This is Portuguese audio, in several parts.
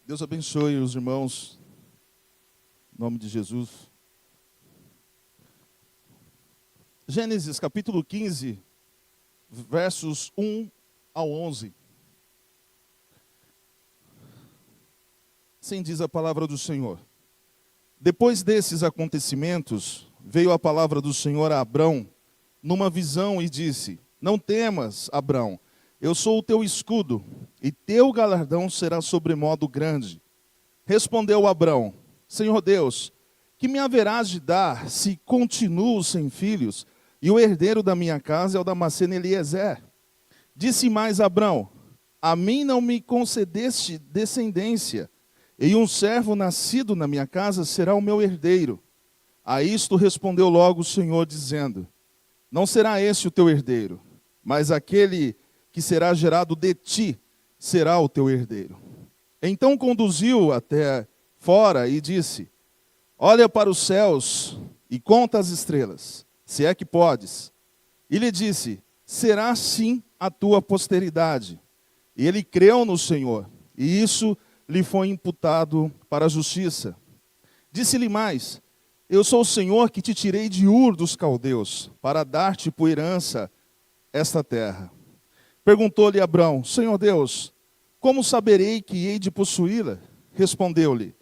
Deus abençoe os irmãos, em nome de Jesus. Gênesis capítulo 15, versos 1 ao 11. Assim diz a palavra do Senhor. Depois desses acontecimentos, veio a palavra do Senhor a Abrão, numa visão, e disse: Não temas, Abrão, eu sou o teu escudo, e teu galardão será sobremodo grande. Respondeu Abrão: Senhor Deus, que me haverás de dar, se continuo sem filhos, e o herdeiro da minha casa é o Damasceno Eliezer? Disse mais Abrão: A mim não me concedeste descendência, e um servo nascido na minha casa será o meu herdeiro. A isto respondeu logo o Senhor, dizendo: Não será esse o teu herdeiro, mas aquele que será gerado de ti será o teu herdeiro. Então conduziu até fora e disse: Olha para os céus e conta as estrelas, se é que podes. E lhe disse: Será sim a tua posteridade. E ele creu no Senhor, e isso lhe foi imputado para a justiça. Disse-lhe mais: Eu sou o Senhor que te tirei de Ur dos caldeus, para dar-te por herança esta terra. Perguntou-lhe Abrão: Senhor Deus, como saberei que hei de possuí-la? Respondeu-lhe: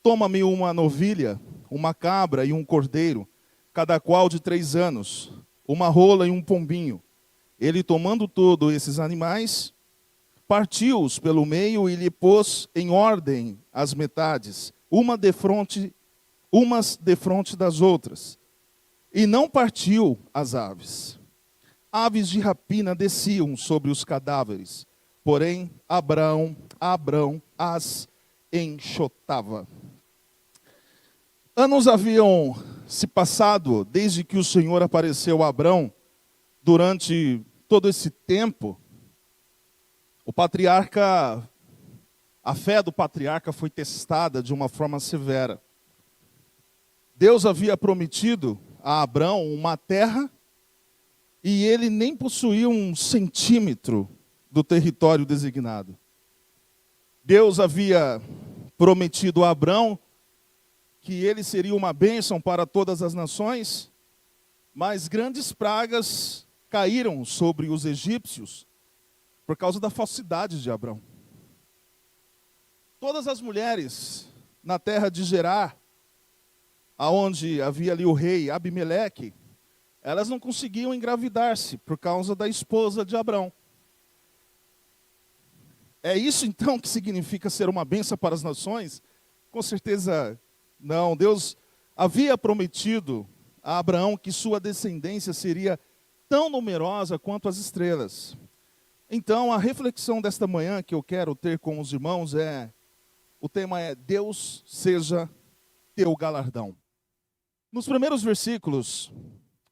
Toma-me uma novilha, uma cabra e um cordeiro, cada qual de 3 anos, uma rola e um pombinho. Ele, tomando todos esses animais, partiu-os pelo meio e lhe pôs em ordem as metades, umas defronte das outras. E não partiu as aves. Aves de rapina desciam sobre os cadáveres, porém Abrão as enxotava. Anos haviam se passado desde que o Senhor apareceu a Abrão. Durante todo esse tempo, a fé do patriarca foi testada de uma forma severa. Deus havia prometido a Abrão uma terra e ele nem possuía 1 centímetro do território designado. Deus havia prometido a Abrão que ele seria uma bênção para todas as nações, mas grandes pragas caíram sobre os egípcios por causa da falsidade de Abrão. Todas as mulheres na terra de Gerar, aonde havia ali o rei Abimeleque, elas não conseguiam engravidar-se por causa da esposa de Abrão. É isso então que significa ser uma bênção para as nações? Com certeza não. Deus havia prometido a Abraão que sua descendência seria tão numerosa quanto as estrelas. Então, a reflexão desta manhã que eu quero ter com os irmãos o tema é: Deus seja teu galardão. Nos primeiros versículos,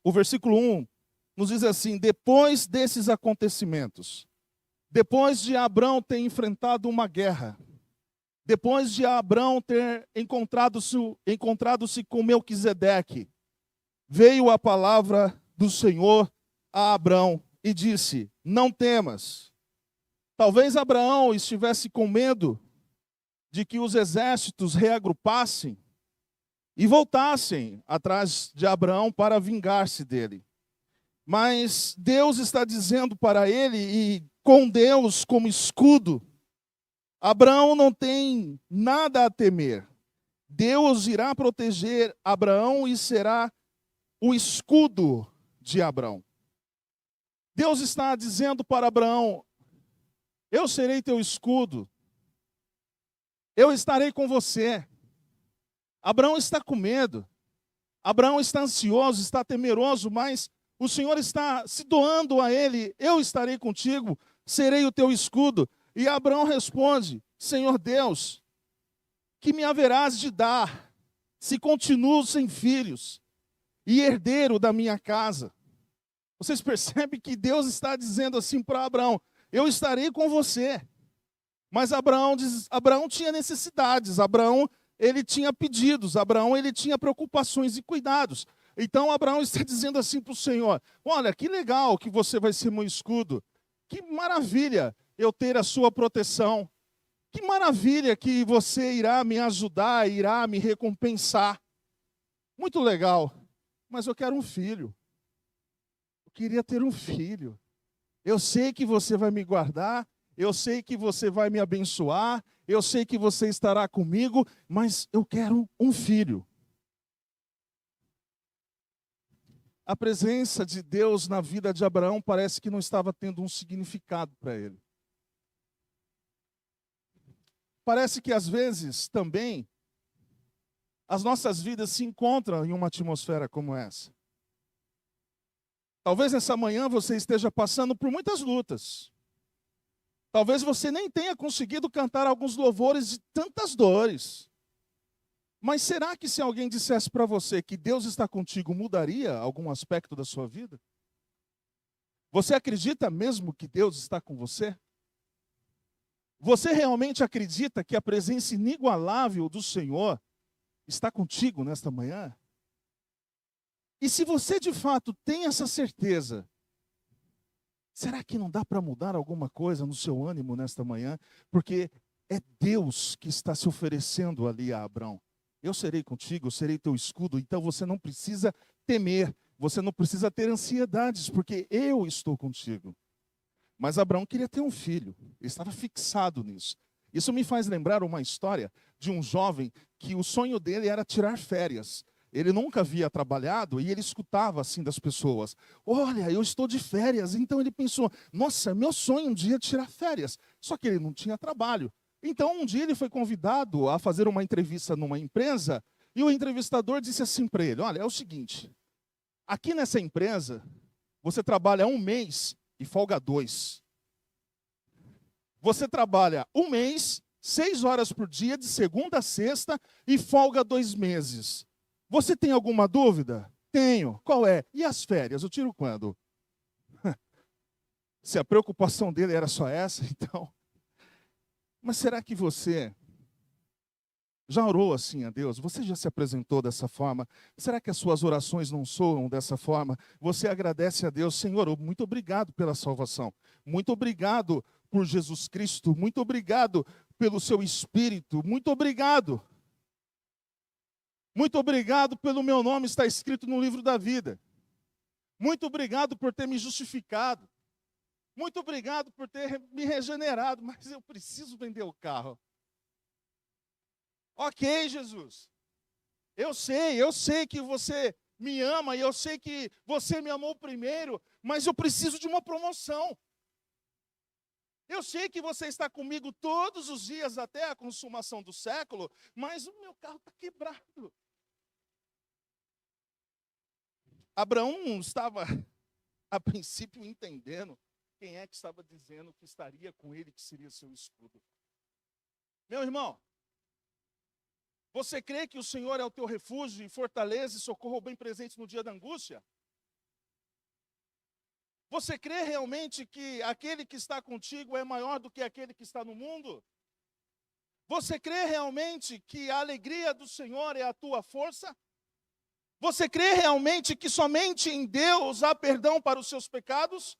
o versículo 1 nos diz assim: depois desses acontecimentos, depois de Abrão ter enfrentado uma guerra, depois de Abrão ter encontrado-se com Melquisedeque, veio a palavra do Senhor a Abrão e disse: Não temas. Talvez Abraão estivesse com medo de que os exércitos reagrupassem e voltassem atrás de Abraão para vingar-se dele. Mas Deus está dizendo para ele, e com Deus como escudo, Abraão não tem nada a temer. Deus irá proteger Abraão e será o escudo de Abraão. Deus está dizendo para Abraão: eu serei teu escudo, eu estarei com você. Abraão está com medo, Abraão está ansioso, está temeroso, mas o Senhor está se doando a ele: eu estarei contigo, serei o teu escudo. E Abraão responde: Senhor Deus, que me haverás de dar, se continuo sem filhos, e herdeiro da minha casa? Vocês percebem que Deus está dizendo assim para Abraão: eu estarei com você. Mas Abraão tinha necessidades, Abraão ele tinha pedidos, Abraão ele tinha preocupações e cuidados. Então Abraão está dizendo assim para o Senhor: olha, que legal que você vai ser meu escudo, que maravilha eu ter a sua proteção. Que maravilha que você irá me ajudar, irá me recompensar. Muito legal, mas eu quero um filho. Eu queria ter um filho. Eu sei que você vai me guardar, eu sei que você vai me abençoar, eu sei que você estará comigo, mas eu quero um filho. A presença de Deus na vida de Abraão parece que não estava tendo um significado para ele. Parece que às vezes também as nossas vidas se encontram em uma atmosfera como essa. Talvez nessa manhã você esteja passando por muitas lutas. Talvez você nem tenha conseguido cantar alguns louvores de tantas dores. Mas será que se alguém dissesse para você que Deus está contigo, mudaria algum aspecto da sua vida? Você acredita mesmo que Deus está com você? Você realmente acredita que a presença inigualável do Senhor está contigo nesta manhã? E se você de fato tem essa certeza, será que não dá para mudar alguma coisa no seu ânimo nesta manhã? Porque é Deus que está se oferecendo ali a Abraão. Eu serei contigo, eu serei teu escudo, então você não precisa temer, você não precisa ter ansiedades, porque eu estou contigo. Mas Abraão queria ter um filho, ele estava fixado nisso. Isso me faz lembrar uma história de um jovem que o sonho dele era tirar férias. Ele nunca havia trabalhado e ele escutava assim das pessoas: olha, eu estou de férias. Então ele pensou: nossa, meu sonho um dia é tirar férias. Só que ele não tinha trabalho. Então um dia ele foi convidado a fazer uma entrevista numa empresa e o entrevistador disse assim para ele: olha, é o seguinte, aqui nessa empresa você trabalha 1 mês e folga 2. Você trabalha 1 mês, 6 horas por dia, de segunda a sexta, e folga 2 meses. Você tem alguma dúvida? Tenho. Qual é? E as férias? Eu tiro quando? Se a preocupação dele era só essa, então. Mas será que você já orou assim a Deus? Você já se apresentou dessa forma? Será que as suas orações não soam dessa forma? Você agradece a Deus: Senhor, muito obrigado pela salvação. Muito obrigado por Jesus Cristo. Muito obrigado pelo seu Espírito. Muito obrigado. Muito obrigado pelo meu nome estar escrito no livro da vida. Muito obrigado por ter me justificado. Muito obrigado por ter me regenerado, mas eu preciso vender o carro. Ok, Jesus. Eu sei que você me ama e eu sei que você me amou primeiro, mas eu preciso de uma promoção. Eu sei que você está comigo todos os dias até a consumação do século, mas o meu carro está quebrado. Abraão estava, a princípio, entendendo quem é que estava dizendo que estaria com ele, que seria seu escudo. Meu irmão, você crê que o Senhor é o teu refúgio e fortaleza e socorro bem presente no dia da angústia? Você crê realmente que aquele que está contigo é maior do que aquele que está no mundo? Você crê realmente que a alegria do Senhor é a tua força? Você crê realmente que somente em Deus há perdão para os seus pecados?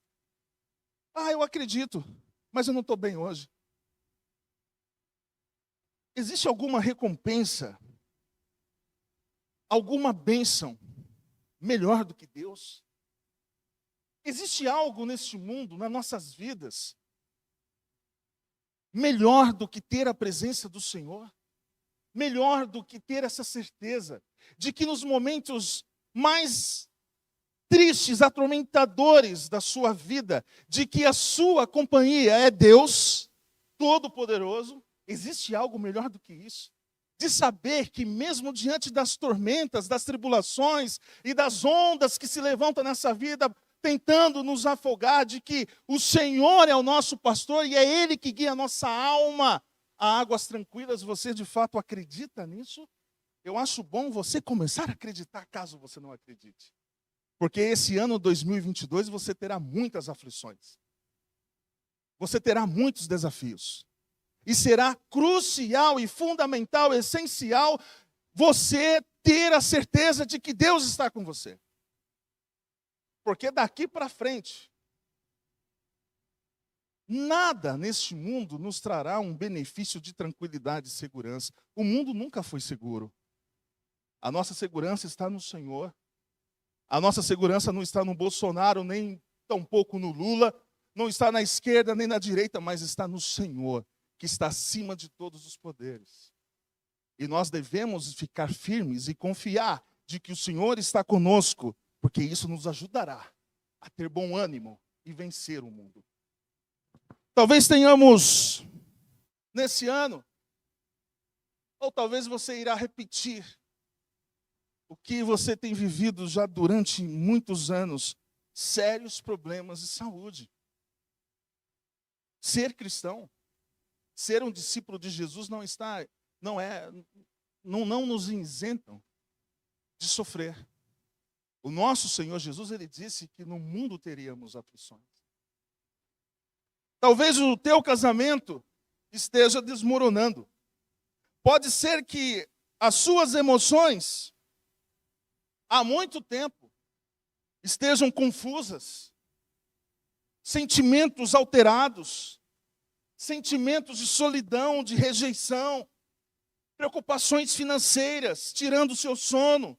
Ah, eu acredito, mas eu não estou bem hoje. Existe alguma recompensa, alguma bênção melhor do que Deus? Existe algo neste mundo, nas nossas vidas, melhor do que ter a presença do Senhor? Melhor do que ter essa certeza de que nos momentos mais tristes, atormentadores da sua vida, de que a sua companhia é Deus Todo-Poderoso? Existe algo melhor do que isso? De saber que mesmo diante das tormentas, das tribulações e das ondas que se levantam nessa vida, tentando nos afogar, de que o Senhor é o nosso pastor e é Ele que guia a nossa alma a águas tranquilas. Você de fato acredita nisso? Eu acho bom você começar a acreditar, caso você não acredite. Porque esse ano 2022 você terá muitas aflições. Você terá muitos desafios. E será crucial e fundamental, essencial, você ter a certeza de que Deus está com você. Porque daqui para frente, Nada neste mundo nos trará um benefício de tranquilidade e segurança. O mundo nunca foi seguro. A nossa segurança está no Senhor. A nossa segurança não está no Bolsonaro, nem tampouco no Lula, não está na esquerda nem na direita, mas está no Senhor, que está acima de todos os poderes. E nós devemos ficar firmes e confiar de que o Senhor está conosco, porque isso nos ajudará a ter bom ânimo e vencer o mundo. Talvez tenhamos, nesse ano, ou talvez você irá repetir o que você tem vivido já durante muitos anos, sérios problemas de saúde. Ser cristão, ser um discípulo de Jesus não nos isentam de sofrer. O nosso Senhor Jesus, ele disse que no mundo teríamos aflições. Talvez o teu casamento esteja desmoronando. Pode ser que as suas emoções, há muito tempo, estejam confusas, sentimentos alterados, sentimentos de solidão, de rejeição, preocupações financeiras, tirando o seu sono,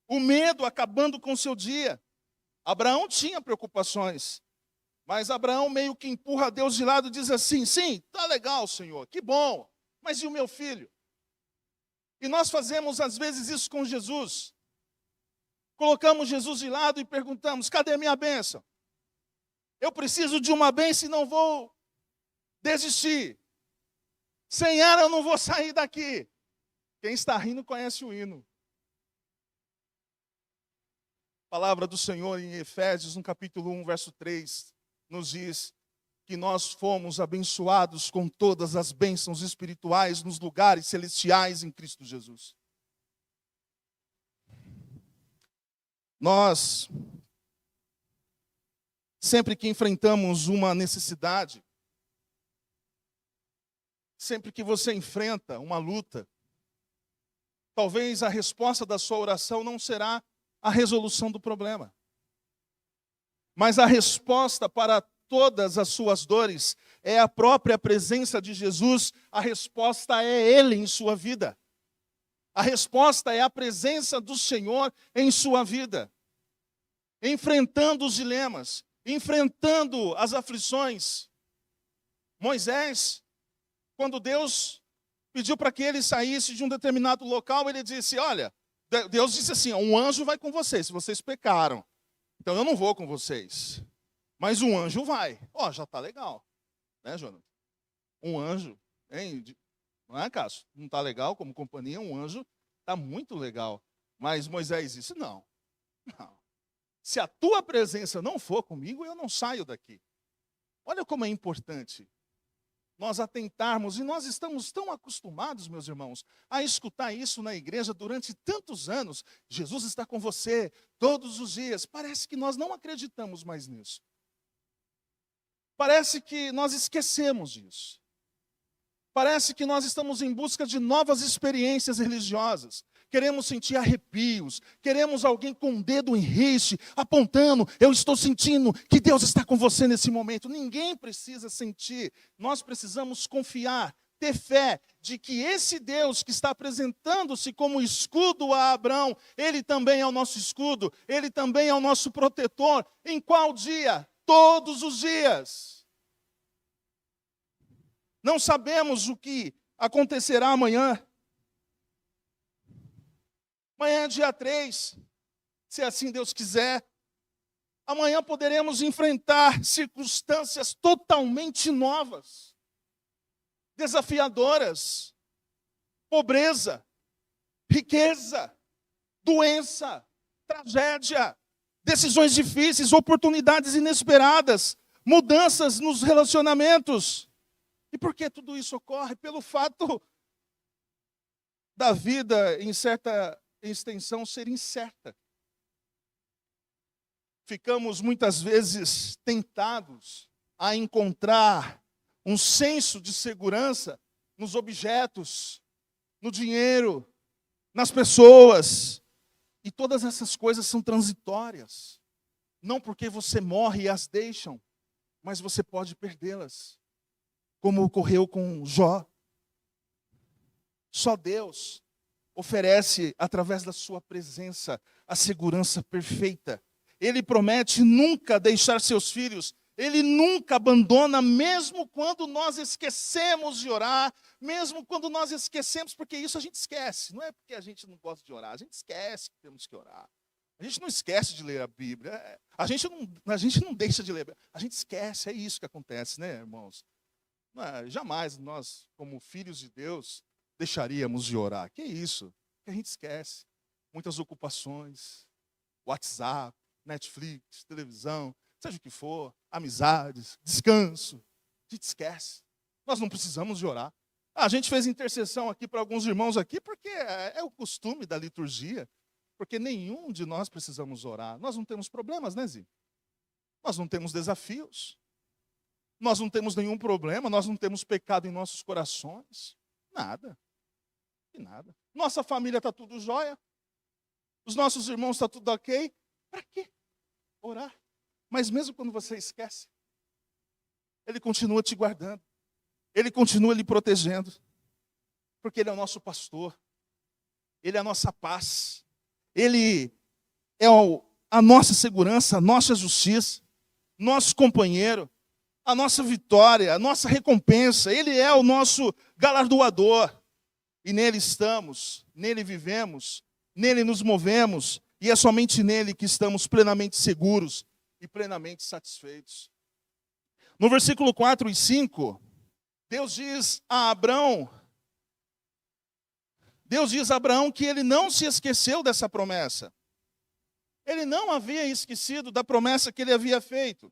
o medo acabando com o seu dia. Abraão tinha preocupações, mas Abraão meio que empurra Deus de lado e diz assim: sim, tá legal, Senhor, que bom, mas e o meu filho? E nós fazemos às vezes isso com Jesus. Colocamos Jesus de lado e perguntamos: cadê a minha bênção? Eu preciso de uma bênção e não vou desistir. Sem ela eu não vou sair daqui. Quem está rindo conhece o hino. A palavra do Senhor em Efésios, no capítulo 1, verso 3, nos diz que nós fomos abençoados com todas as bênçãos espirituais nos lugares celestiais em Cristo Jesus. Nós, sempre que enfrentamos uma necessidade, sempre que você enfrenta uma luta, talvez a resposta da sua oração não será a resolução do problema. Mas a resposta para todas as suas dores é a própria presença de Jesus, a resposta é Ele em sua vida. A resposta é a presença do Senhor em sua vida. Enfrentando os dilemas, enfrentando as aflições. Moisés, quando Deus pediu para que ele saísse de um determinado local, ele disse: olha, Deus disse assim: um anjo vai com vocês, se vocês pecaram. Então eu não vou com vocês. Mas um anjo vai. Ó, já está legal. Né, Jonathan? Um anjo, hein? Não é, Cássio? Não está legal como companhia? Um anjo está muito legal. Mas Moisés disse: não. Se a tua presença não for comigo, eu não saio daqui. Olha como é importante nós atentarmos, e nós estamos tão acostumados, meus irmãos, a escutar isso na igreja durante tantos anos. Jesus está com você todos os dias. Parece que nós não acreditamos mais nisso. Parece que nós esquecemos disso. Parece que nós estamos em busca de novas experiências religiosas. Queremos sentir arrepios, queremos alguém com o dedo em riste, apontando: eu estou sentindo que Deus está com você nesse momento. Ninguém precisa sentir, nós precisamos confiar, ter fé de que esse Deus que está apresentando-se como escudo a Abraão, Ele também é o nosso escudo, Ele também é o nosso protetor. Em qual dia? Todos os dias. Não sabemos o que acontecerá amanhã. Amanhã é dia 3, se assim Deus quiser. Amanhã poderemos enfrentar circunstâncias totalmente novas, desafiadoras, pobreza, riqueza, doença, tragédia, decisões difíceis, oportunidades inesperadas, mudanças nos relacionamentos. E por que tudo isso ocorre? Pelo fato da vida em certa extensão ser incerta. Ficamos muitas vezes tentados a encontrar um senso de segurança nos objetos, no dinheiro, nas pessoas. E todas essas coisas são transitórias. Não porque você morre e as deixam, mas você pode perdê-las, como ocorreu com Jó. Só Deus oferece, através da sua presença, a segurança perfeita. Ele promete nunca deixar seus filhos. Ele nunca abandona, mesmo quando nós esquecemos de orar, mesmo quando nós esquecemos, porque isso a gente esquece. Não é porque a gente não gosta de orar, a gente esquece que temos que orar. A gente não esquece de ler a Bíblia. A gente não deixa de ler. A gente esquece, é isso que acontece, né, irmãos? Jamais nós, como filhos de Deus, deixaríamos de orar. Que isso? Que a gente esquece. Muitas ocupações, WhatsApp, Netflix, televisão, seja o que for, amizades, descanso. A gente esquece. Nós não precisamos de orar. A gente fez intercessão aqui para alguns irmãos aqui, porque é o costume da liturgia, porque nenhum de nós precisamos orar. Nós não temos problemas, né, Zi? Nós não temos desafios. Nós não temos nenhum problema, nós não temos pecado em nossos corações. Nada. E nada. Nossa família está tudo jóia. Os nossos irmãos estão tudo ok. Para quê? Orar. Mas mesmo quando você esquece, Ele continua te guardando. Ele continua lhe protegendo. Porque Ele é o nosso pastor. Ele é a nossa paz. Ele é a nossa segurança, a nossa justiça, nosso companheiro, a nossa vitória, a nossa recompensa. Ele é o nosso galardoador. E nele estamos, nele vivemos, nele nos movemos. E é somente nele que estamos plenamente seguros e plenamente satisfeitos. No versículo 4 e 5, Deus diz a Abraão que ele não se esqueceu dessa promessa. Ele não havia esquecido da promessa que ele havia feito.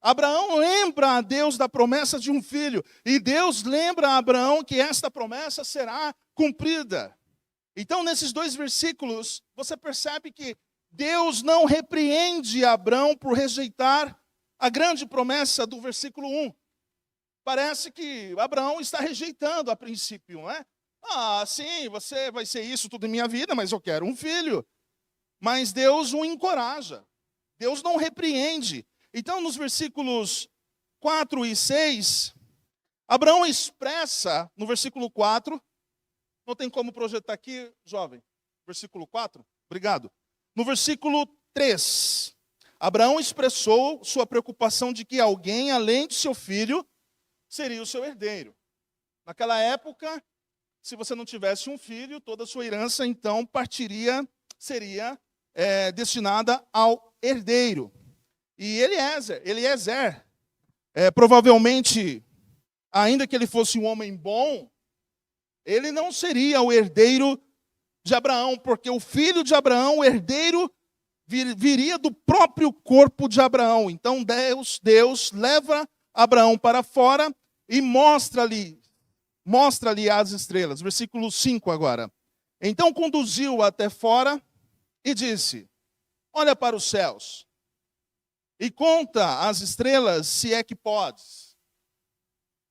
Abraão lembra a Deus da promessa de um filho. E Deus lembra a Abraão que esta promessa será cumprida. Então, nesses dois versículos, você percebe que Deus não repreende Abraão por rejeitar a grande promessa do versículo 1. Parece que Abraão está rejeitando a princípio, não é? Sim, você vai ser isso tudo em minha vida, mas eu quero um filho. Mas Deus o encoraja. Deus não repreende. Então, nos versículos 4 e 6, Abraão expressa, no versículo 4, não tem como projetar aqui, jovem, versículo 4, obrigado. No versículo 3, Abraão expressou sua preocupação de que alguém, além de seu filho, seria o seu herdeiro. Naquela época, se você não tivesse um filho, toda a sua herança, então, seria destinada ao herdeiro. E Eliezer, provavelmente, ainda que ele fosse um homem bom, ele não seria o herdeiro de Abraão, porque o filho de Abraão, o herdeiro, viria do próprio corpo de Abraão. Então Deus leva Abraão para fora e mostra-lhe as estrelas. Versículo 5 agora. Então conduziu-o até fora e disse: olha para os céus e conta as estrelas, se é que podes.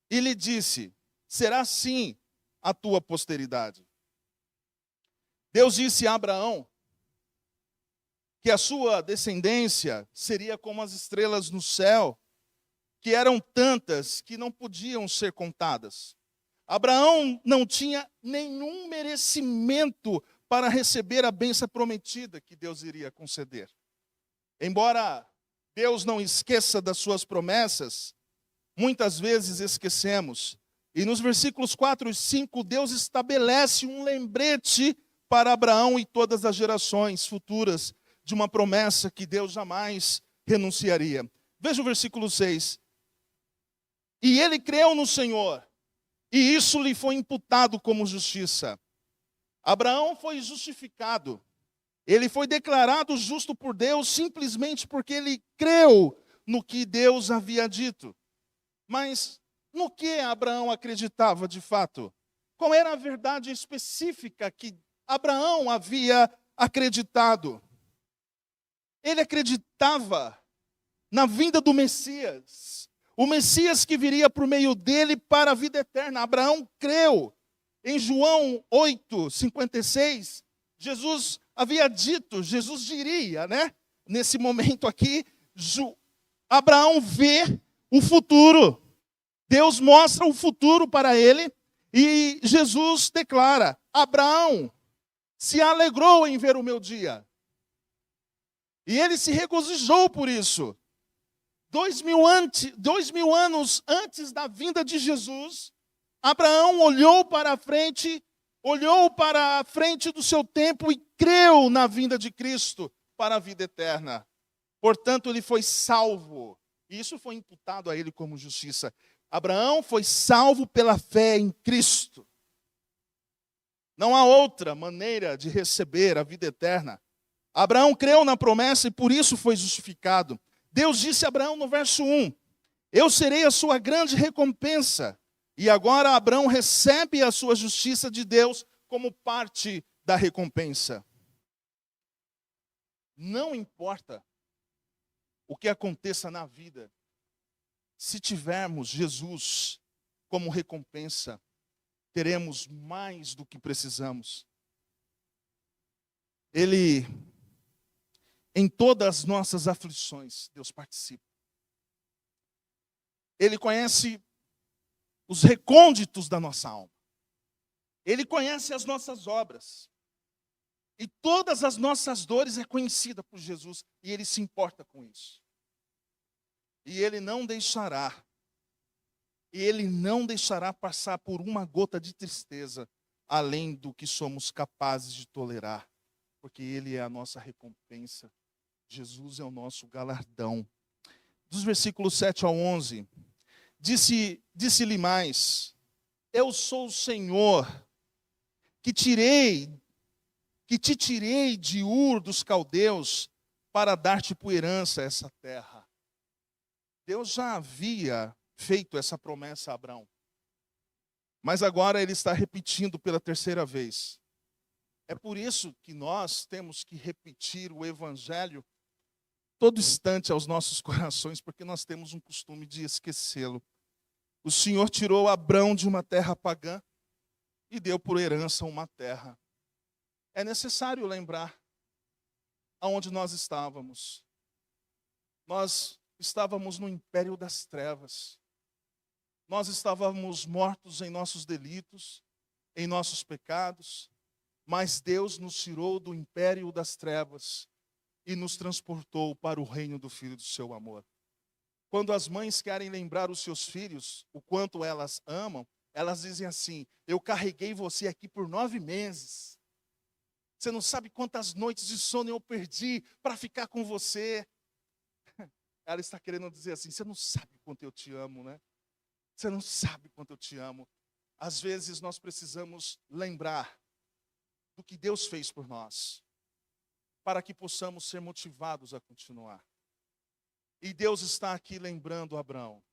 E lhe disse: será sim a tua posteridade. Deus disse a Abraão que a sua descendência seria como as estrelas no céu, que eram tantas que não podiam ser contadas. Abraão não tinha nenhum merecimento para receber a bênção prometida que Deus iria conceder. Embora Deus não esqueça das suas promessas, muitas vezes esquecemos. E nos versículos 4 e 5, Deus estabelece um lembrete para Abraão e todas as gerações futuras de uma promessa que Deus jamais renunciaria. Veja o versículo 6. E ele creu no Senhor, e isso lhe foi imputado como justiça. Abraão foi justificado. Ele foi declarado justo por Deus simplesmente porque ele creu no que Deus havia dito. Mas no que Abraão acreditava de fato? Qual era a verdade específica que Abraão havia acreditado? Ele acreditava na vinda do Messias. O Messias que viria por meio dele para a vida eterna. Abraão creu. Em João 8:56, Jesus havia dito, Jesus diria, né? Nesse momento aqui, Abraão vê o futuro. Deus mostra o futuro para ele e Jesus declara: Abraão se alegrou em ver o meu dia. E ele se regozijou por isso. 2000 anos antes da vinda de Jesus, Abraão olhou para a frente do seu tempo e creu na vinda de Cristo para a vida eterna. Portanto, ele foi salvo. E isso foi imputado a ele como justiça. Abraão foi salvo pela fé em Cristo. Não há outra maneira de receber a vida eterna. Abraão creu na promessa e por isso foi justificado. Deus disse a Abraão no verso 1, eu serei a sua grande recompensa. E agora Abraão recebe a sua justiça de Deus como parte da recompensa. Não importa o que aconteça na vida, se tivermos Jesus como recompensa, teremos mais do que precisamos. Em todas as nossas aflições, Deus participa. Ele conhece os recônditos da nossa alma. Ele conhece as nossas obras. E todas as nossas dores é conhecida por Jesus. E Ele se importa com isso. E Ele não deixará passar por uma gota de tristeza, além do que somos capazes de tolerar. Porque Ele é a nossa recompensa. Jesus é o nosso galardão. Dos versículos 7 ao 11, disse-lhe mais, eu sou o Senhor, que te tirei de Ur dos caldeus, para dar-te por herança essa terra. Deus já havia feito essa promessa a Abraão. Mas agora Ele está repetindo pela terceira vez. É por isso que nós temos que repetir o Evangelho todo instante aos nossos corações, porque nós temos um costume de esquecê-lo. O Senhor tirou Abrão de uma terra pagã e deu por herança uma terra. É necessário lembrar aonde nós estávamos. Nós estávamos no império das trevas. Nós estávamos mortos em nossos delitos, em nossos pecados, mas Deus nos tirou do império das trevas e nos transportou para o reino do Filho do seu amor. Quando as mães querem lembrar os seus filhos, o quanto elas amam, elas dizem assim, eu carreguei você aqui por 9 meses. Você não sabe quantas noites de sono eu perdi para ficar com você. Ela está querendo dizer assim, você não sabe quanto eu te amo, né? Você não sabe quanto eu te amo. Às vezes nós precisamos lembrar do que Deus fez por nós, para que possamos ser motivados a continuar. E Deus está aqui lembrando Abraão,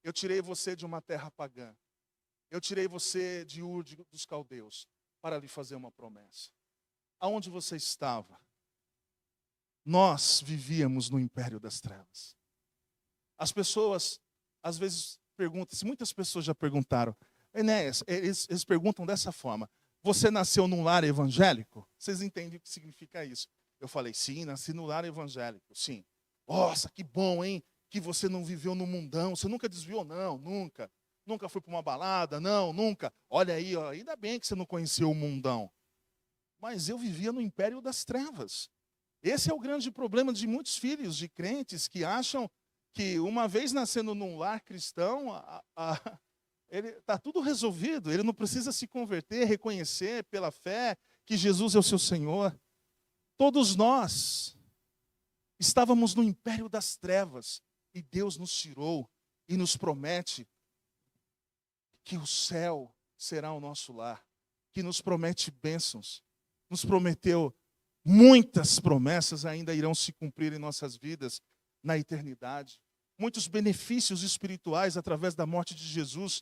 eu tirei você de uma terra pagã, eu tirei você de Ur dos caldeus, para lhe fazer uma promessa. Aonde você estava? Nós vivíamos no império das trevas. As pessoas, às vezes, perguntam, muitas pessoas já perguntaram, Enéas, eles perguntam dessa forma, você nasceu num lar evangélico? Vocês entendem o que significa isso? Eu falei, sim, nasci no lar evangélico, sim. Nossa, que bom, hein? Que você não viveu no mundão. Você nunca desviou? Não, nunca. Nunca foi para uma balada? Não, nunca. Olha aí, ó, ainda bem que você não conheceu o mundão. Mas eu vivia no império das trevas. Esse é o grande problema de muitos filhos de crentes que acham que uma vez nascendo num lar cristão, ele está tudo resolvido. Ele não precisa se converter, reconhecer pela fé que Jesus é o seu Senhor. Todos nós estávamos no império das trevas e Deus nos tirou e nos promete que o céu será o nosso lar, que nos promete bênçãos, nos prometeu muitas promessas ainda irão se cumprir em nossas vidas na eternidade. Muitos benefícios espirituais através da morte de Jesus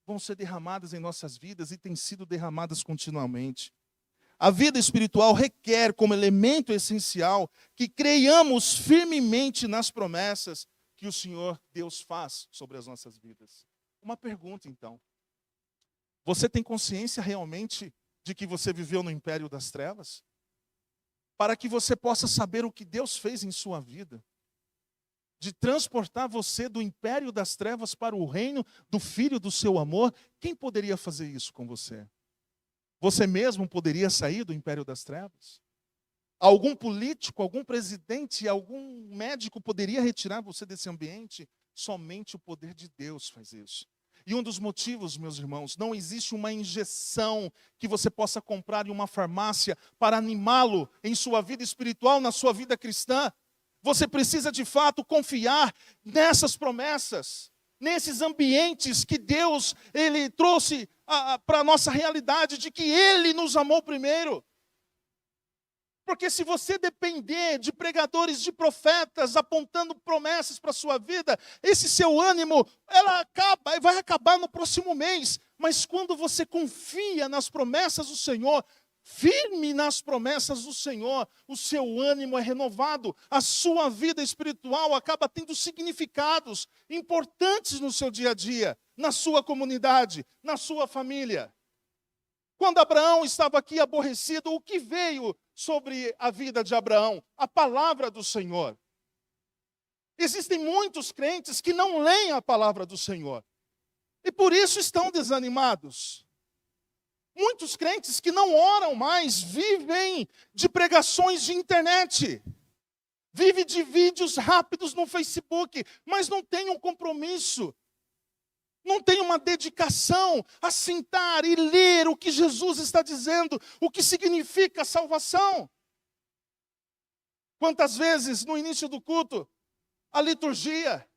vão ser derramadas em nossas vidas e têm sido derramadas continuamente. A vida espiritual requer como elemento essencial que creiamos firmemente nas promessas que o Senhor Deus faz sobre as nossas vidas. Uma pergunta então. Você tem consciência realmente de que você viveu no império das trevas? Para que você possa saber o que Deus fez em sua vida. de transportar você do império das trevas para o reino do Filho do seu amor, quem poderia fazer isso com você? Você mesmo poderia sair do império das trevas? Algum político, algum presidente, algum médico poderia retirar você desse ambiente? Somente o poder de Deus faz isso. E um dos motivos, meus irmãos, não existe uma injeção que você possa comprar em uma farmácia para animá-lo em sua vida espiritual, na sua vida cristã. Você precisa de fato confiar nessas promessas, nesses ambientes que Deus ele trouxe para a nossa realidade, de que Ele nos amou primeiro. Porque se você depender de pregadores, de profetas, apontando promessas para a sua vida, esse seu ânimo, vai acabar no próximo mês. Mas quando você confia nas promessas do Senhor, firme nas promessas do Senhor, o seu ânimo é renovado, a sua vida espiritual acaba tendo significados importantes no seu dia a dia, na sua comunidade, na sua família. Quando Abraão estava aqui aborrecido, o que veio sobre a vida de Abraão? A palavra do Senhor. Existem muitos crentes que não leem a palavra do Senhor e por isso estão desanimados. Muitos crentes que não oram mais vivem de pregações de internet, vivem de vídeos rápidos no Facebook, mas não têm um compromisso, não tem uma dedicação a sentar e ler o que Jesus está dizendo, o que significa a salvação. Quantas vezes no início do culto, a liturgia,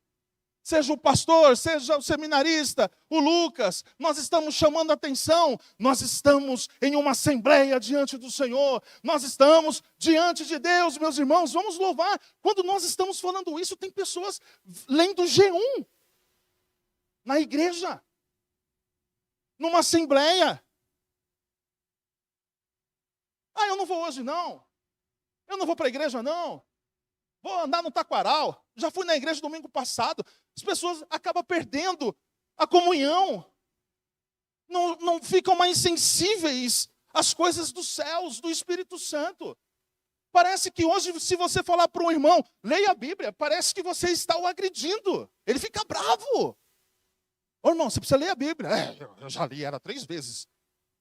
seja o pastor, seja o seminarista, o Lucas, nós estamos chamando a atenção, nós estamos em uma assembleia diante do Senhor, nós estamos diante de Deus, meus irmãos, vamos louvar. Quando nós estamos falando isso, tem pessoas lendo G1, na igreja, numa assembleia. Eu não vou hoje não, eu não vou para a igreja não, vou andar no taquaral, já fui na igreja domingo passado. As pessoas acabam perdendo a comunhão, não ficam mais sensíveis às coisas dos céus, do Espírito Santo. Parece que hoje, se você falar para um irmão, leia a Bíblia, parece que você está o agredindo, ele fica bravo. Ô irmão, você precisa ler a Bíblia. Eu já li, era 3 vezes.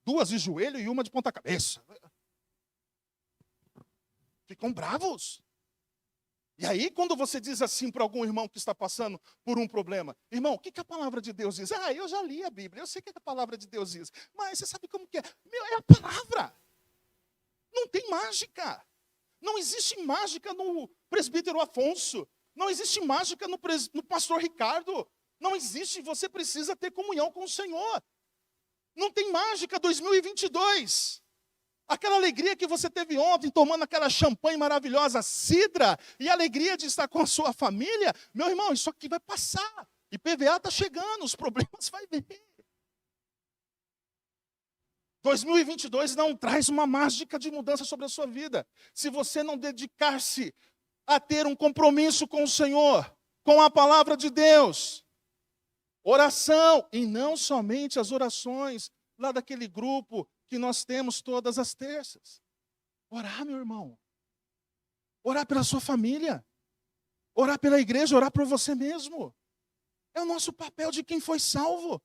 2 de joelho e 1 de ponta cabeça. Ficam bravos. E aí, quando você diz assim para algum irmão que está passando por um problema, irmão, o que a palavra de Deus diz? Eu já li a Bíblia, eu sei o que a palavra de Deus diz. Mas você sabe como que é? É a palavra. Não tem mágica. Não existe mágica no presbítero Afonso. Não existe mágica no pastor Ricardo. Não existe, você precisa ter comunhão com o Senhor. Não tem mágica 2022. Aquela alegria que você teve ontem, tomando aquela champanhe maravilhosa, cidra, e a alegria de estar com a sua família, meu irmão, isso aqui vai passar. IPVA está chegando, os problemas vai vir. 2022 não traz uma mágica de mudança sobre a sua vida. Se você não dedicar-se a ter um compromisso com o Senhor, com a palavra de Deus, oração, e não somente as orações lá daquele grupo que nós temos todas as terças. Orar, meu irmão. Orar pela sua família. Orar pela igreja, orar por você mesmo. É o nosso papel de quem foi salvo.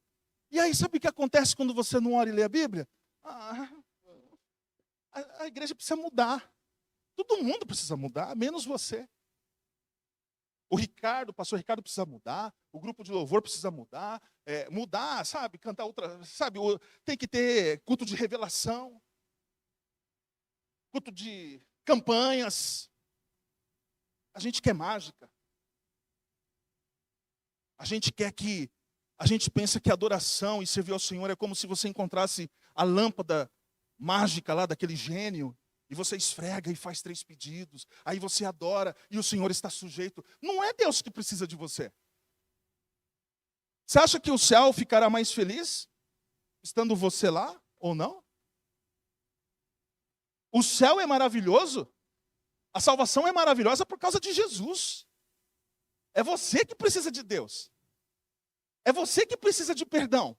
E aí, sabe o que acontece quando você não ora e lê a Bíblia? A igreja precisa mudar. Todo mundo precisa mudar, menos você. O pastor Ricardo precisa mudar, o grupo de louvor precisa mudar, sabe, cantar outra, sabe, tem que ter culto de revelação, culto de campanhas. A gente quer mágica. A gente pensa que adoração e servir ao Senhor é como se você encontrasse a lâmpada mágica lá daquele gênio, e você esfrega e faz 3 pedidos. Aí você adora e o Senhor está sujeito. Não é Deus que precisa de você. Você acha que o céu ficará mais feliz estando você lá ou não? O céu é maravilhoso. A salvação é maravilhosa por causa de Jesus. É você que precisa de Deus. É você que precisa de perdão.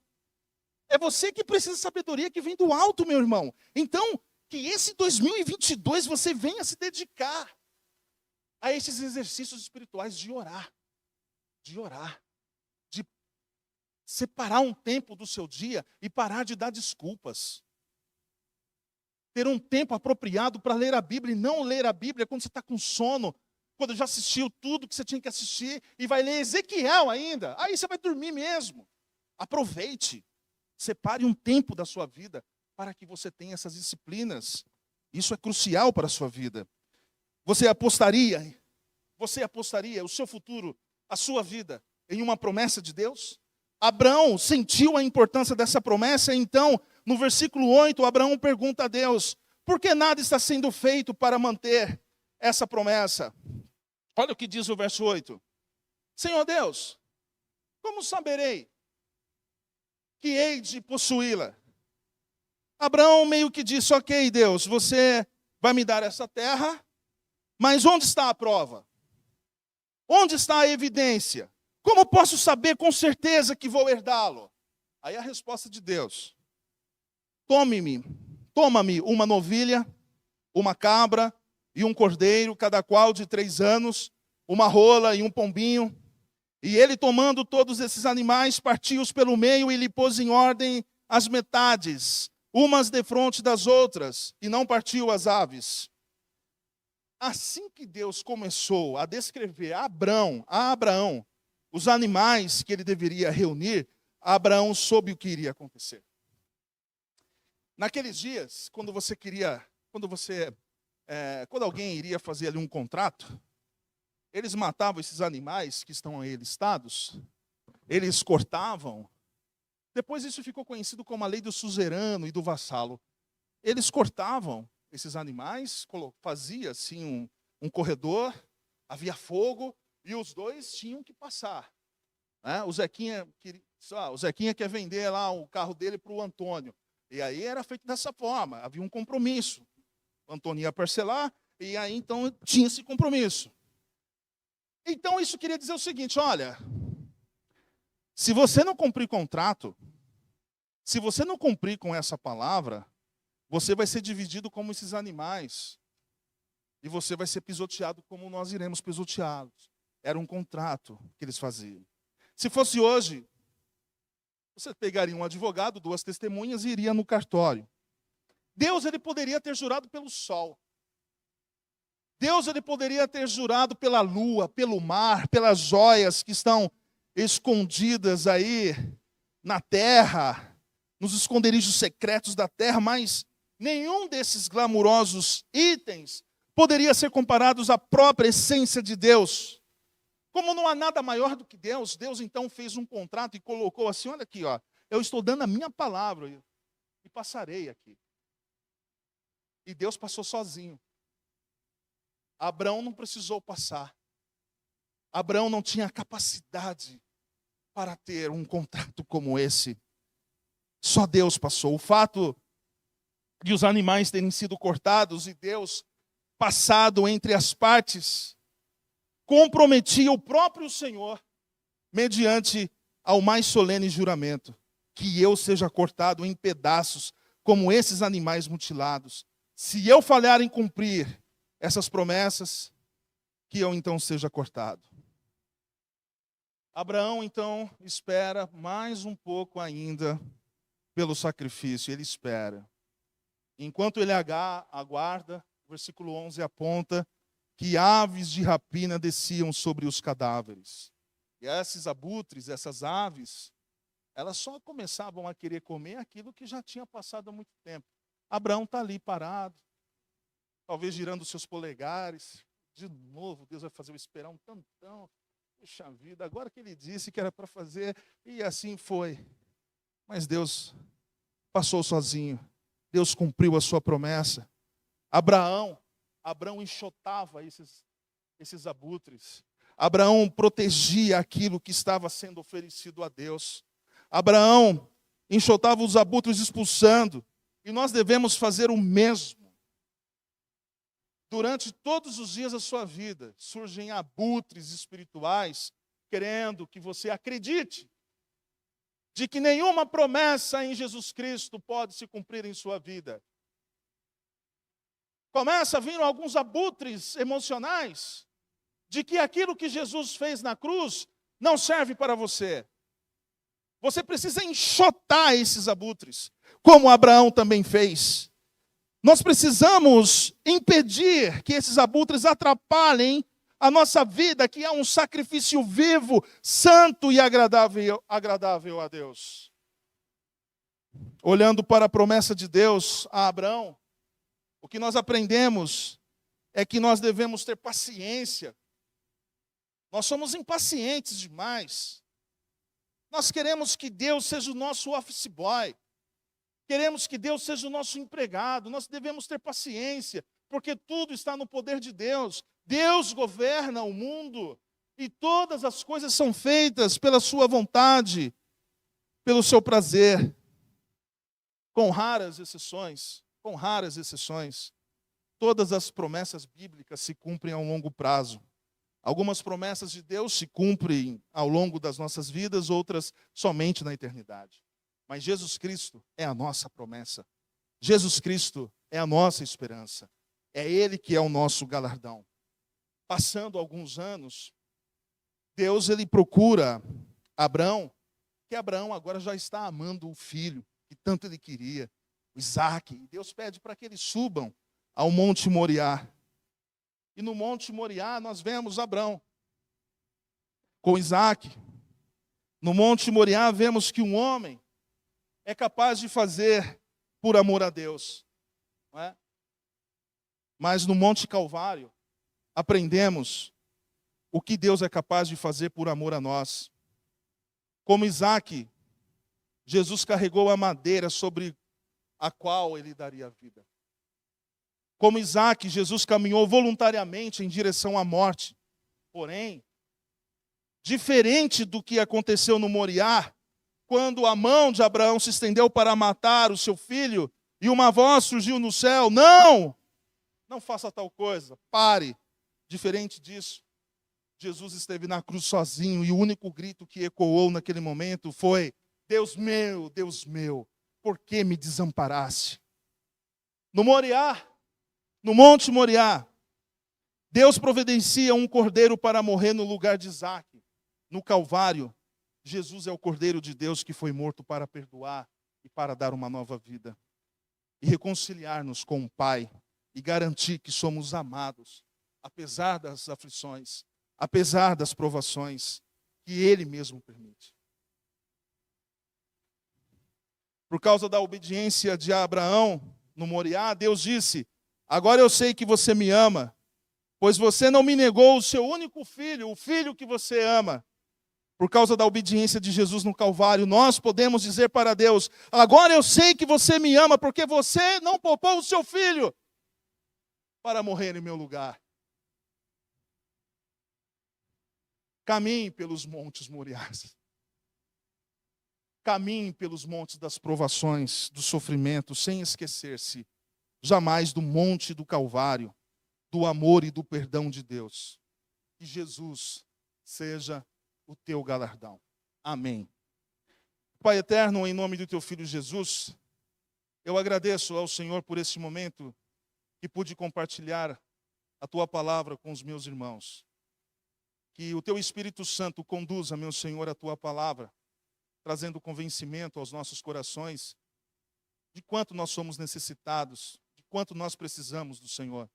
É você que precisa de sabedoria que vem do alto, meu irmão. Então, que esse 2022 você venha se dedicar a esses exercícios espirituais de orar, de separar um tempo do seu dia e parar de dar desculpas. Ter um tempo apropriado para ler a Bíblia e não ler a Bíblia quando você está com sono, quando já assistiu tudo que você tinha que assistir e vai ler Ezequiel ainda. Aí você vai dormir mesmo. Aproveite. Separe um tempo da sua vida para que você tenha essas disciplinas. Isso é crucial para a sua vida. Você apostaria o seu futuro, a sua vida, em uma promessa de Deus? Abraão sentiu a importância dessa promessa, então, no versículo 8, Abraão pergunta a Deus: por que nada está sendo feito para manter essa promessa? Olha o que diz o verso 8. Senhor Deus, como saberei que hei de possuí-la? Abraão meio que disse: ok, Deus, você vai me dar essa terra, mas onde está a prova? Onde está a evidência? Como posso saber com certeza que vou herdá-lo? Aí a resposta de Deus: toma-me uma novilha, uma cabra e um cordeiro, cada qual de 3 anos, uma rola e um pombinho. E ele, tomando todos esses animais, partiu-os pelo meio e lhe pôs em ordem as metades, umas defronte das outras, e não partiu as aves. Assim que Deus começou a descrever a Abraão os animais que ele deveria reunir, Abraão soube o que iria acontecer. Naqueles dias, quando alguém iria fazer ali um contrato, eles matavam esses animais que estão aí listados, eles cortavam. Depois isso ficou conhecido como a lei do suzerano e do vassalo. Eles cortavam esses animais, fazia assim um corredor, havia fogo, e os dois tinham que passar. O Zequinha quer vender lá o carro dele para o Antônio. E aí era feito dessa forma, havia um compromisso. O Antônio ia parcelar, e aí então tinha esse compromisso. Então isso queria dizer o seguinte: olha, se você não cumprir contrato, se você não cumprir com essa palavra, você vai ser dividido como esses animais. E você vai ser pisoteado como nós iremos pisoteá-los. Era um contrato que eles faziam. Se fosse hoje, você pegaria um advogado, 2 testemunhas e iria no cartório. Deus, ele poderia ter jurado pelo sol. Deus, ele poderia ter jurado pela lua, pelo mar, pelas joias que estão escondidas aí na terra, nos esconderijos secretos da terra, mas nenhum desses glamurosos itens poderia ser comparados à própria essência de Deus. Como não há nada maior do que Deus, Deus então fez um contrato e colocou assim: olha aqui, ó, eu estou dando a minha palavra e passarei aqui. E Deus passou sozinho. Abraão não precisou passar. Abraão não tinha capacidade para ter um contrato como esse. Só Deus passou. O fato de os animais terem sido cortados e Deus passado entre as partes comprometia o próprio Senhor mediante ao mais solene juramento: que eu seja cortado em pedaços como esses animais mutilados. Se eu falhar em cumprir essas promessas, que eu então seja cortado. Abraão então espera mais um pouco ainda pelo sacrifício, ele espera. Enquanto ele aguarda, o versículo 11 aponta que aves de rapina desciam sobre os cadáveres. E esses abutres, essas aves, elas só começavam a querer comer aquilo que já tinha passado há muito tempo. Abraão está ali parado, talvez girando seus polegares. De novo, Deus vai fazer eu esperar um tantão. Puxa vida, agora que ele disse que era para fazer, e assim foi. Mas Deus passou sozinho. Deus cumpriu a sua promessa. Abraão enxotava esses abutres. Abraão protegia aquilo que estava sendo oferecido a Deus. Abraão enxotava os abutres expulsando. E nós devemos fazer o mesmo. Durante todos os dias da sua vida, surgem abutres espirituais querendo que você acredite de que nenhuma promessa em Jesus Cristo pode se cumprir em sua vida. Começa a vir alguns abutres emocionais de que aquilo que Jesus fez na cruz não serve para você. Você precisa enxotar esses abutres, como Abraão também fez. Nós precisamos impedir que esses abutres atrapalhem a nossa vida, que é um sacrifício vivo, santo e agradável a Deus. Olhando para a promessa de Deus a Abraão, o que nós aprendemos é que nós devemos ter paciência. Nós somos impacientes demais. Nós queremos que Deus seja o nosso office boy. Queremos que Deus seja o nosso empregado. Nós devemos ter paciência, porque tudo está no poder de Deus. Deus governa o mundo e todas as coisas são feitas pela sua vontade, pelo seu prazer. Com raras exceções, todas as promessas bíblicas se cumprem a um longo prazo. Algumas promessas de Deus se cumprem ao longo das nossas vidas, outras somente na eternidade. Mas Jesus Cristo é a nossa promessa. Jesus Cristo é a nossa esperança. É Ele que é o nosso galardão. Passando alguns anos, Deus ele procura Abraão, que Abraão agora já está amando o filho que tanto ele queria, o Isaque. E Deus pede para que eles subam ao Monte Moriá. E no Monte Moriá nós vemos Abraão com Isaque. No Monte Moriá vemos que um homem é capaz de fazer por amor a Deus. Não é? Mas no Monte Calvário aprendemos o que Deus é capaz de fazer por amor a nós. Como Isaque, Jesus carregou a madeira sobre a qual ele daria a vida. Como Isaque, Jesus caminhou voluntariamente em direção à morte. Porém, diferente do que aconteceu no Moriá, quando a mão de Abraão se estendeu para matar o seu filho, e uma voz surgiu no céu: não faça tal coisa, pare. Diferente disso, Jesus esteve na cruz sozinho, e o único grito que ecoou naquele momento foi: Deus meu, por que me desamparaste? No Moriá, no Monte Moriá, Deus providencia um cordeiro para morrer no lugar de Isaque. No Calvário, Jesus é o Cordeiro de Deus que foi morto para perdoar e para dar uma nova vida. E reconciliar-nos com o Pai e garantir que somos amados, apesar das aflições, apesar das provações que Ele mesmo permite. Por causa da obediência de Abraão no Moriá, Deus disse: agora eu sei que você me ama, pois você não me negou o seu único filho, o filho que você ama. Por causa da obediência de Jesus no Calvário, nós podemos dizer para Deus: agora eu sei que você me ama, porque você não poupou o seu filho para morrer em meu lugar. Caminhe pelos montes Moriás. Caminhe pelos montes das provações, do sofrimento, sem esquecer-se jamais do monte do Calvário, do amor e do perdão de Deus. Que Jesus seja o teu galardão. Amém. Pai eterno, em nome do teu Filho Jesus, eu agradeço ao Senhor por esse momento que pude compartilhar a tua palavra com os meus irmãos. Que o teu Espírito Santo conduza, meu Senhor, a tua palavra, trazendo convencimento aos nossos corações de quanto nós somos necessitados, de quanto nós precisamos do Senhor.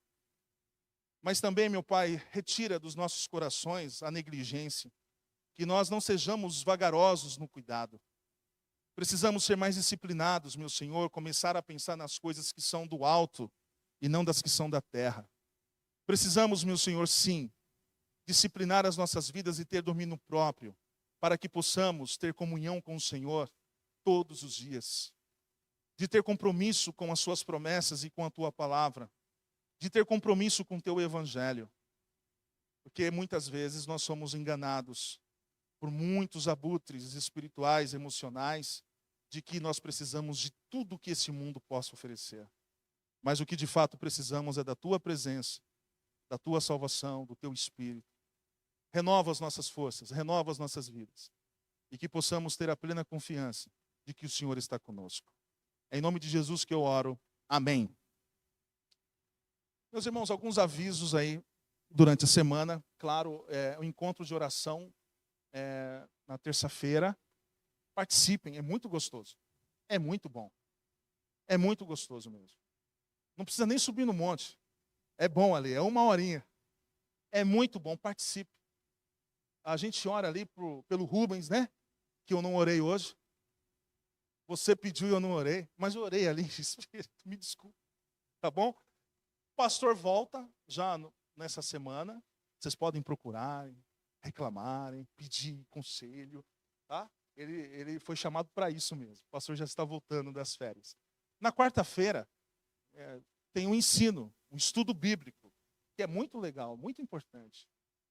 Mas também, meu Pai, retira dos nossos corações a negligência, que nós não sejamos vagarosos no cuidado. Precisamos ser mais disciplinados, meu Senhor, começar a pensar nas coisas que são do alto e não das que são da terra. Precisamos, meu Senhor, sim, disciplinar as nossas vidas e ter domínio próprio, para que possamos ter comunhão com o Senhor todos os dias, de ter compromisso com as suas promessas e com a tua palavra, de ter compromisso com o teu evangelho, porque muitas vezes nós somos enganados por muitos abutres espirituais, emocionais, de que nós precisamos de tudo que esse mundo possa oferecer. Mas o que de fato precisamos é da tua presença, da tua salvação, do teu Espírito. Renova as nossas forças, renova as nossas vidas. E que possamos ter a plena confiança de que o Senhor está conosco. É em nome de Jesus que eu oro. Amém. Meus irmãos, alguns avisos aí durante a semana. claro, o encontro de oração na terça-feira. Participem, é muito gostoso. É muito bom. É muito gostoso mesmo. Não precisa nem subir no monte. É bom ali, é 1 horinha. É muito bom, participe. A gente ora ali pelo Rubens, né? Que eu não orei hoje. Você pediu e eu não orei, mas eu orei ali, Espírito, me desculpe. Tá bom? O pastor volta já nessa semana. Vocês podem procurar, reclamarem, pedir conselho, tá? Ele foi chamado para isso mesmo. O pastor já está voltando das férias. Na quarta-feira, tem um ensino, um estudo bíblico, que é muito legal, muito importante.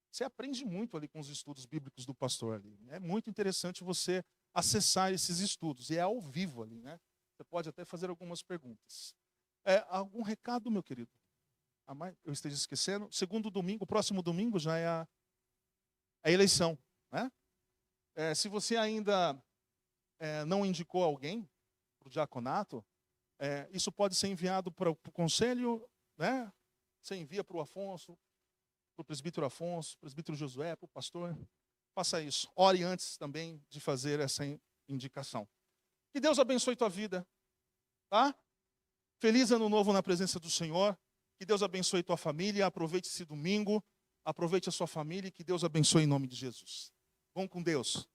Você aprende muito ali com os estudos bíblicos do pastor ali. É muito interessante você acessar esses estudos. E é ao vivo ali, né? Você pode até fazer algumas perguntas. Algum recado, meu querido? Eu esteja esquecendo. Segundo domingo, o próximo domingo já é a eleição, né? Se você ainda não indicou alguém para o diaconato, isso pode ser enviado para o conselho, né? Você envia para o Afonso, para o presbítero Josué, para o pastor. Faça isso. Ore antes também de fazer essa indicação. Que Deus abençoe tua vida, tá? Feliz ano novo na presença do Senhor. Que Deus abençoe tua família. Aproveite esse domingo. Aproveite a sua família e que Deus abençoe em nome de Jesus. Vão com Deus.